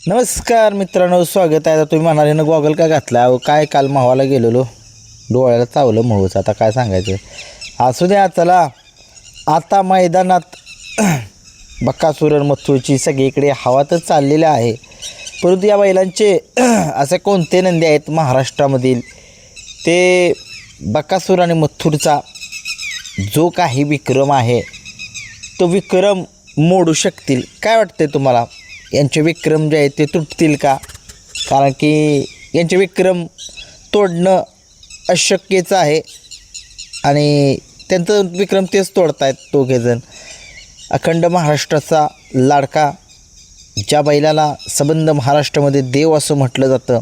नमस्कार मित्रांनो, स्वागत आहे. आता तुम्ही म्हणाले ना गॉगल का घातला? अहो काय, काल मावाला गेलेलो, डोळ्याला चावलं महूच. आता काय सांगायचं. असू द्या, चला आता मैदानात बकासूर मथुरची सगळीकडे हवा तर चाललेली आहे. परंतु या बैलांचे असे कोणते नंदी आहेत महाराष्ट्रामधील, ते बकासूर आणि मथुरचा जो काही विक्रम आहे तो विक्रम मोडू शकतील? काय वाटते तुम्हाला? यांचे विक्रम जे आहेत ते तुटतील का? कारण की यांचे विक्रम तोडणं अशक्यच आहे आणि त्यांचं विक्रम तेच तोडत आहेत दोघेजण. अखंड महाराष्ट्राचा लाडका, ज्या बैलाला सबंध महाराष्ट्रामध्ये देव असं म्हटलं जातं,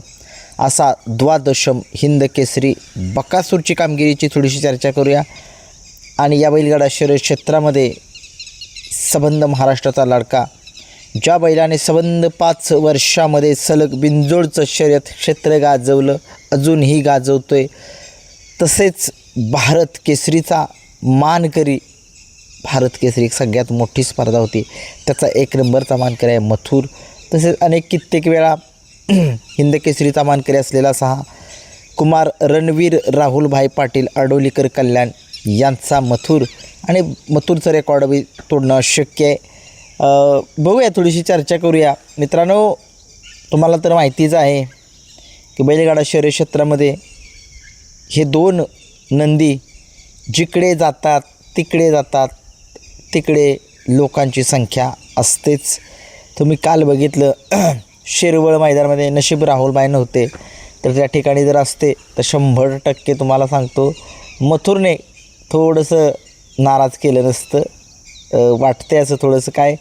असा द्वादशम हिंद केसरी बकासूरची कामगिरीची थोडीशी चर्चा करूया. आणि या बैलगाडा शर्यत क्षेत्रामध्ये सबंध महाराष्ट्राचा लाडका, ज्या बैलाने सबंध 5 वर्षामध्ये सलग बिनजोडचं शर्यत क्षेत्र गाजवलं, अजूनही गाजवतो आहे, तसेच भारत केसरीचा मानकरी, भारत केसरी एक सगळ्यात मोठी स्पर्धा होती, त्याचा 1 नंबरचा मानकरी आहे मथुर. तसेच कित्येक वेळा हिंद केसरीचा मानकरी असलेला कुमार रणवीर राहुलभाई पाटील आडोलीकर कल्याण यांचा मथुर. आणि मथुरचं रेकॉर्ड बी तोडणं अशक्य आहे. बघूया, थोडीशी चर्चा करूया मित्रांनो. तुम्हाला तर माहितीच आहे की बैलगाडा शर्यत क्षेत्रामध्ये हे 2 नंदी जिकडे जातात तिकडे लोकांची संख्या असतेच. तुम्ही काल बघितलं शिरवळ मैदानामध्ये, नशीब राहुलबाई नव्हते, तर त्या ठिकाणी जर असते तर 100% तुम्हाला सांगतो मथुरने थोडंसं नाराज केलं नसतं. वाटते असं थोडंसं काय,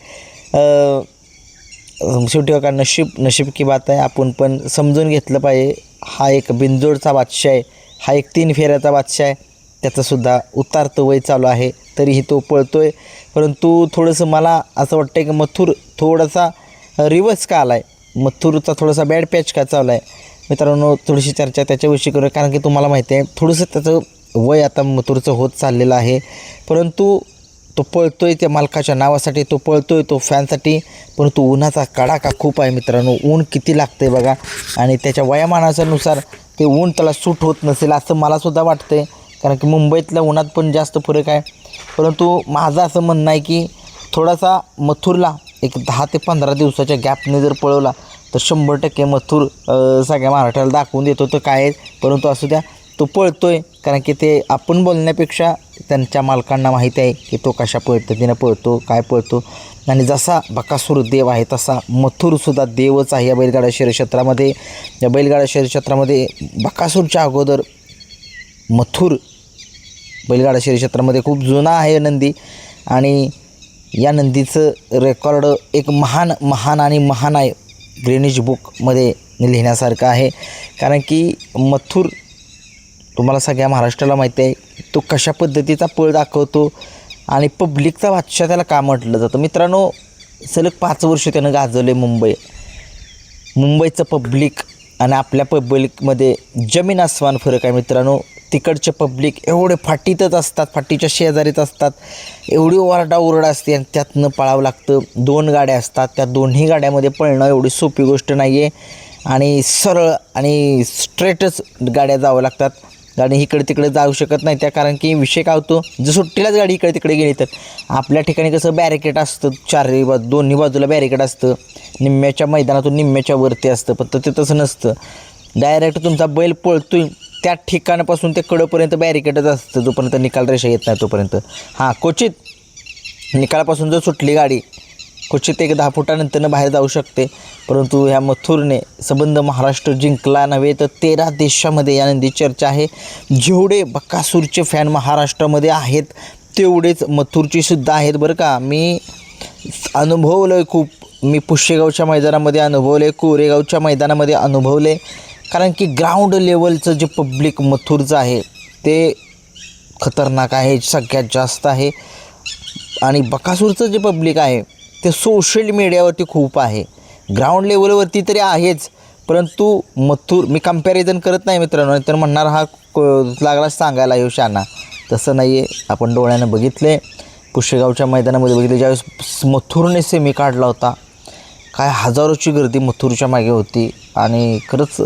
शेवटी बघा, नशीब की बात आहे. आपण पण समजून घेतलं पाहिजे. हा एक बिनजोडचा बादशाह आहे, हा एक 3 फेऱ्याचा बादशाह आहे. त्याचंसुद्धा उतारतं वय चालू आहे, तरीही तो पळतो आहे. परंतु थोडंसं मला असं वाटतं की मथुर थोडासा रिवर्स का आला आहे, मथुरचा थोडासा बॅड पॅच का चालू आहे. मित्रांनो, थोडीशी चर्चा त्याच्याविषयी करूया. कारण की तुम्हाला माहिती आहे थोडंसं त्याचं वय आता मथुरचं होत चाललेलं आहे. परंतु तो पळतो आहे त्या मालकाच्या नावासाठी, तो पळतो आहे तो फॅनसाठी. परंतु उन्हाचा कडाका खूप आहे मित्रांनो. ऊन किती लागतं आहे बघा, आणि त्याच्या वयामानानुसार ते ऊन त्याला सूट होत नसेल असं मलासुद्धा वाटतं आहे. कारण की मुंबईतल्या उन्हात पण जास्त फरक आहे. परंतु माझं असं म्हणणं आहे की थोडासा मथुरला एक 10 ते 15 दिवसाच्या गॅपने जर पळवला तर 100% मथुर सगळ्या महाराष्ट्राला दाखवून देतो तर काय आहे. परंतु असू द्या, तो पळतो आहे. कारण की ते आपण बोलण्यापेक्षा त्यांच्या मालकांना माहिती आहे की तो कशा पद्धतीनं पळतो, काय पळतो. आणि जसा बकासूर देव आहे तसा मथुरसुद्धा देवच आहे या बैलगाडा शर्यत क्षेत्रामध्ये. या बैलगाडा शर्यत क्षेत्रामध्ये बकासूरच्या अगोदर मथुर बैलगाडा शर्यत क्षेत्रामध्ये खूप जुना आहे नंदी. आणि या नंदीचं रेकॉर्ड एक महान आहे, ग्रीनिश बुकमध्ये लिहिण्यासारखं आहे. कारण की मथुर, तुम्हाला सगळ्या महाराष्ट्राला माहिती आहे तो कशा पद्धतीचा पळ दाखवतो आणि पब्लिकचा बादशाह त्याला का म्हटलं जातं. मित्रांनो, सलग 5 वर्ष त्यानं गाजवले मुंबईचं पब्लिक आणि आपल्या पब्लिकमध्ये जमीन आसमान फरक आहे मित्रांनो. तिकडचे पब्लिक एवढे फाटीतच असतात, फाटीच्या शेजारीच असतात, एवढी ओरडा असते आणि त्यातनं पळावं लागतं. 2 गाड्या असतात, त्या दोन्ही गाड्यामध्ये पळणं एवढी सोपी गोष्ट नाही आहे. आणि सरळ आणि स्ट्रेटच गाड्या जावं लागतात. गाडी इकडे तिकडे जाऊ शकत नाही त्या, कारण की विषय काय होतो, जर सुट्टीलाच गाडी इकडे तिकडे गेली तर आपल्या ठिकाणी कसं बॅरिकेड असतं, दोन्ही बाजूला बॅरिकेड असतं, निम्म्याच्या मैदानातून निम्म्याच्या वरती असतं. पण ते तसं नसतं. डायरेक्ट तुमचा बैल पळतोय त्या ठिकाणापासून ते कडंपर्यंत बॅरिकेडच असतं, जोपर्यंत निकाल रेषा येत नाही तोपर्यंत. क्वचित निकालापासून जर सुटली गाडी, क्वचित एक 10 फुटानंतरनं बाहेर जाऊ शकते. परंतु ह्या मथुरने सबंध महाराष्ट्र जिंकला नव्हे तर 13 देशामध्ये या नंदी चर्चा आहे. जेवढे बकासूरचे फॅन महाराष्ट्रामध्ये आहेत तेवढेच मथुरची सुद्धा आहेत बरं का. मी अनुभवलं आहे खूप. मी पुशेगावच्या मैदानामध्ये अनुभवले, कोरेगावच्या मैदानामध्ये अनुभवले. कारण की ग्राउंड लेवलचं जे पब्लिक मथुरचं आहे ते खतरनाक आहे, सगळ्यात जास्त आहे. आणि बकासूरचं जे पब्लिक आहे ते सोशल मीडियावरती खूप आहे, ग्राउंड लेवलवरती तरी आहेच. परंतु मथुर, मी कंपॅरिझन करत नाही मित्रांनो, तर म्हणणार हा लागला सांगायला येऊ शाना, तसं नाही आहे. आपण डोळ्यानं बघितले, पुशेगावच्या मैदानामध्ये बघितले, ज्यावेळेस मथुरने सेमी काढला होता, काय हजारोची गर्दी मथुरच्या मागे होती. आणि खरंच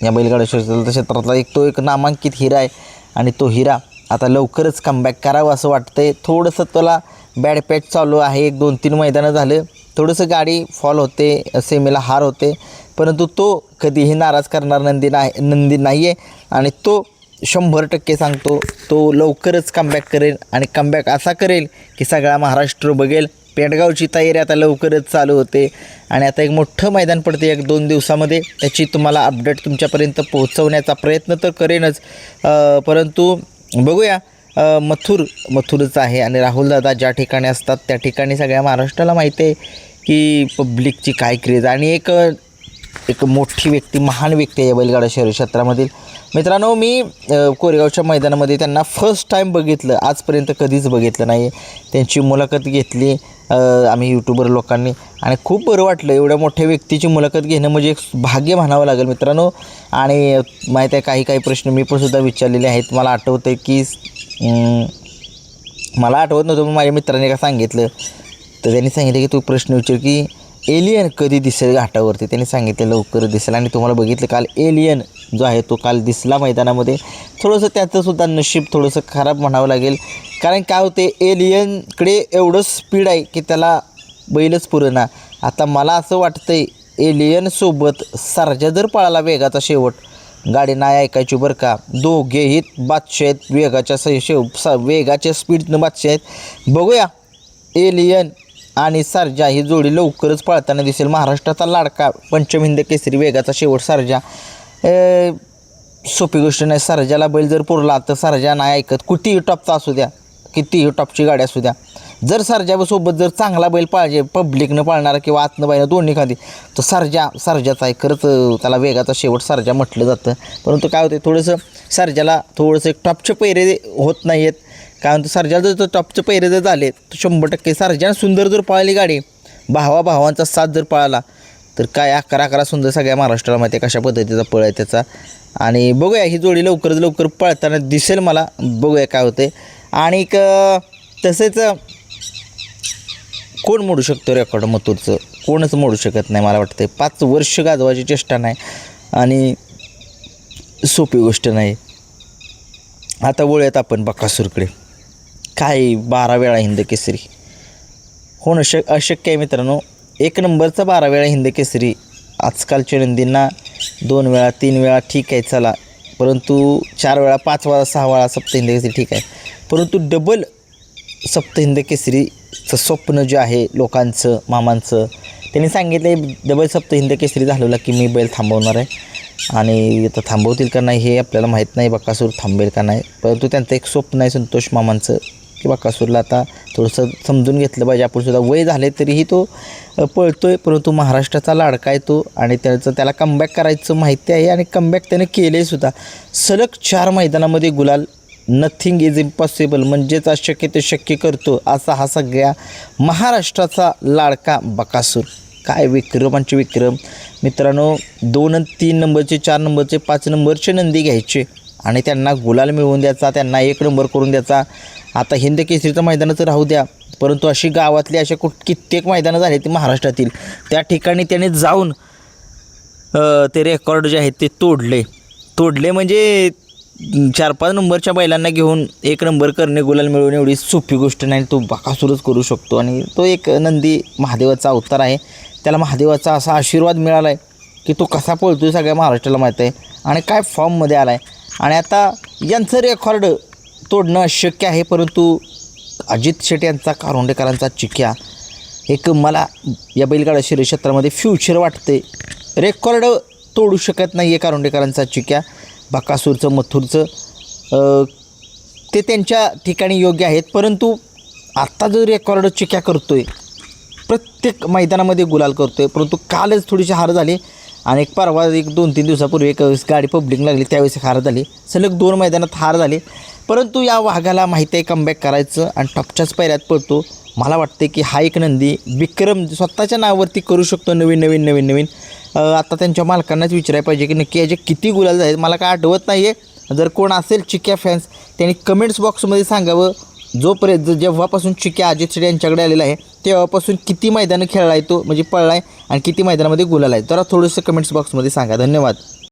या बैलगाड्या क्षेत्रातला एक नामांकित हिरा आहे. आणि तो हिरा आता लवकरच कमबॅक करावं असं वाटतंय. थोडंसं त्याला बॅड पॅच चालू आहे. 1-2-3 मैदानं झालं, थोडंसं गाडी फॉल होते, सेमीला हार होते, परंतु तो कधीही नाराज करणार नंदी नाही आहे. आणि तो 100% सांगतो, तो लवकरच कमबॅक करेल. आणि कमबॅक असा करेल की सगळा महाराष्ट्र बघेल. पेडगावची तयारी आता लवकरच चालू होते. आणि आता एक मोठं मैदान पडते 1-2 दिवसामध्ये. त्याची तुम्हाला अपडेट तुमच्यापर्यंत पोहोचवण्याचा प्रयत्न तर करेनच, परंतु बघूया. मथुरच आहे. आणि राहुलदादा ज्या ठिकाणी असतात त्या ठिकाणी सगळ्या महाराष्ट्राला माहिती आहे की पब्लिकची काय क्रेज. आणि एक मोठी व्यक्ती, महान व्यक्ती आहे बैलगाडा शहर क्षेत्रामधील. मित्रांनो, मी कोरेगावच्या मैदानामध्ये त्यांना फर्स्ट टाईम बघितलं, आजपर्यंत कधीच बघितलं नाही. त्यांची मुलाखत घेतली आम्ही यूट्यूबर लोकांनी, आणि खूप बरं वाटलं. एवढ्या मोठ्या व्यक्तीची मुलाखत घेणं म्हणजे एक भाग्य म्हणावं लागेल मित्रांनो. आणि माहीत आहे, काही प्रश्न मी पण सुद्धा विचारलेले आहेत. मला आठवतं की मला आठवत नव्हतं, पण माझ्या मित्राने का सांगितलं, तर त्यांनी सांगितलं की तू प्रश्न विचार की एलियन कधी दिसेल घाटावरती. त्यांनी सांगितलं लवकर दिसेल. आणि तुम्हाला बघितलं काल एलियन जो आहे तो काल दिसला मैदानामध्ये. थोडंसं त्याचंसुद्धा नशीब थोडंसं खराब म्हणावं लागेल, कारण काय होते, एलियनकडे एवढं स्पीड आहे की त्याला बैलच पुरेना. आता मला असं वाटतंय एलियनसोबत सर्जा जर पळाला वेगाचा, शेवट गाडी नाही ऐकायची बरं का. दोघेही बादशाह आहेत, वेगाच्या स्पीडनं बादशाह आहेत. बघूया, एलियन आणि सर्जा ही जोडी लवकरच पळताना दिसेल. महाराष्ट्राचा लाडका पंचमहिंद केसरी वेगाचा शेवट सर्जा. सोपी गोष्ट नाही. सर्जाला बैल जर पुरला तर सर्जा नाही ऐकत. कितीही टॉपचा असू द्या, कितीही टॉपची गाडी असू द्या, जर सर्जासोबत जर चांगला बैल पाहिजे, पब्लिकनं पाळणारा किंवा आतनं बाईनं दोन्ही खाली, तर सर्जाचा आहे. खरंच त्याला वेगाचा शेवट सर्जा म्हटलं जातं. परंतु काय होते, थोडंसं सर्जाला थोडंसं एक टॉपचे पैरे होत नाही आहेत. कारण तर सर्जाला जर टॉपचे पैरे जर झाले तर 100% सर्जानं सुंदर जर पळाली गाडी, भावांचा साथ जर पळाला, तर काय 11 सुंदर सगळ्या महाराष्ट्राला माहिती आहे कशा पद्धतीचा पळ आहे त्याचा. आणि बघूया, ही जोडी लवकर पळताना दिसेल मला. बघूया काय होते. आणि तसेच कोण मोडू शकतो रेकॉर्ड मथुरचं? कोणच मोडू शकत नाही मला वाटतं. 5 वर्ष गाजवायची चेष्टा नाही आणि सोपी गोष्ट नाही. आता वळूयात आपण बकासूरकडे. काय 12 वेळा हिंद केसरी होणं अशक्य आहे मित्रांनो. 1 नंबरचा 12 वेळा हिंद केसरी आजकालच्या नंदींना 2 वेळा 3 वेळा ठीक आहे चला, परंतु 4 वेळा 5 वेळा 6 वेळा सप्तहिंद केसरी ठीक आहे, परंतु डबल सप्तहिंद केसरीचं स्वप्न जे आहे लोकांचं, मामांचं, त्यांनी सांगितलं डबल सप्तहिंद केसरी झालेला की मी बैल थांबवणार आहे. आणि आता थांबवतील का नाही हे आपल्याला माहीत नाही, बकासूर थांबेल का नाही, परंतु त्यांचं एक स्वप्न आहे संतोष मामांचं की बकासूरला आता थोडंसं समजून घेतलं पाहिजे. आपण सुद्धा वय झाले तरीही तो पळतो आहे, परंतु महाराष्ट्राचा लाडका आहे तो आणि त्याला कमबॅक करायचं माहिती आहे आणि कमबॅक त्याने केले सुद्धा. सलग 4 मैदानामध्ये गुलाल. नथिंग इज इम्पॉसिबल, म्हणजेच अशक्य ते शक्य करतो असा हा सगळ्या महाराष्ट्राचा लाडका बकासूर. काय विक्रमांचे विक्रम मित्रांनो. 2 आणि 3 नंबरचे, 4 नंबरचे, 5 नंबरचे नंदी घ्यायचे आणि त्यांना गुलाल मिळवून द्यायचा, त्यांना 1 नंबर करून द्यायचा. आता हिंद केसरीचं मैदानाचं राहू द्या, परंतु अशी गावातली अशा कित्येक मैदानं झाली ती महाराष्ट्रातील, त्या ठिकाणी त्याने जाऊन ते रेकॉर्ड जे आहेत ते तोडले म्हणजे 4-5 नंबरच्या बैलांना घेऊन 1 नंबर करणे, गुलाल मिळवणे एवढी सोपी गोष्ट नाही. तो बकासूरच करू शकतो आणि तो एक नंदी महादेवाचा अवतार आहे. त्याला महादेवाचा असा आशीर्वाद मिळाला आहे की तो कसा पळतो सगळ्या महाराष्ट्राला माहीत आहे आणि काय फॉर्ममध्ये आला आहे. आणि आता यांचं रेकॉर्ड तोडणं अशक्य आहे, परंतु अजित शेट यांचा, कारोंडेकरांचा चिक्या एक मला या बैलगाडा शर्यत क्षेत्रामध्ये फ्युचर वाटते. रेकॉर्ड तोडू शकत नाही आहे कारोंडेकरांचा चिक्या. बकासूरचं, मथुरचं ते त्यांच्या ठिकाणी योग्य आहेत, परंतु आत्ता जो रेकॉर्ड चिक्या करतो आहे, प्रत्येक मैदानामध्ये गुलाल करतो आहे, परंतु कालच थोडीशी हार झाली आणि परवा 2-3 दिवसापूर्वी एक गाडी पब्लिक लागली त्यावेळेस हार झाली. सलग 2 मैदानात हार झाली, परंतु या वाघाला माहिती आहे कमबॅक करायचं आणि टॉपच्याच पायऱ्यात पळतो. मला वाटते की हा एक नंदी विक्रम स्वतःच्या नावावरती करू शकतो. नवीन आता त्यांच्या मालकांनाच विचारायला पाहिजे की नक्की याचे किती गुलाल आहेत. मला काय आठवत नाही आहे. जर कोण असेल चिक्या फॅन्स त्यांनी कमेंट्स बॉक्समध्ये सांगावं जोपर्यंत जेव्हापासून चिक्या अजित शेट्टी यांच्याकडे आलेला आहे तेव्हापासून किती मैदानं खेळला आहे तो, म्हणजे पळला आहे आणि किती मैदानामध्ये गुलाल आहे, तर थोडंसं कमेंट्स बॉक्समध्ये सांगा. धन्यवाद.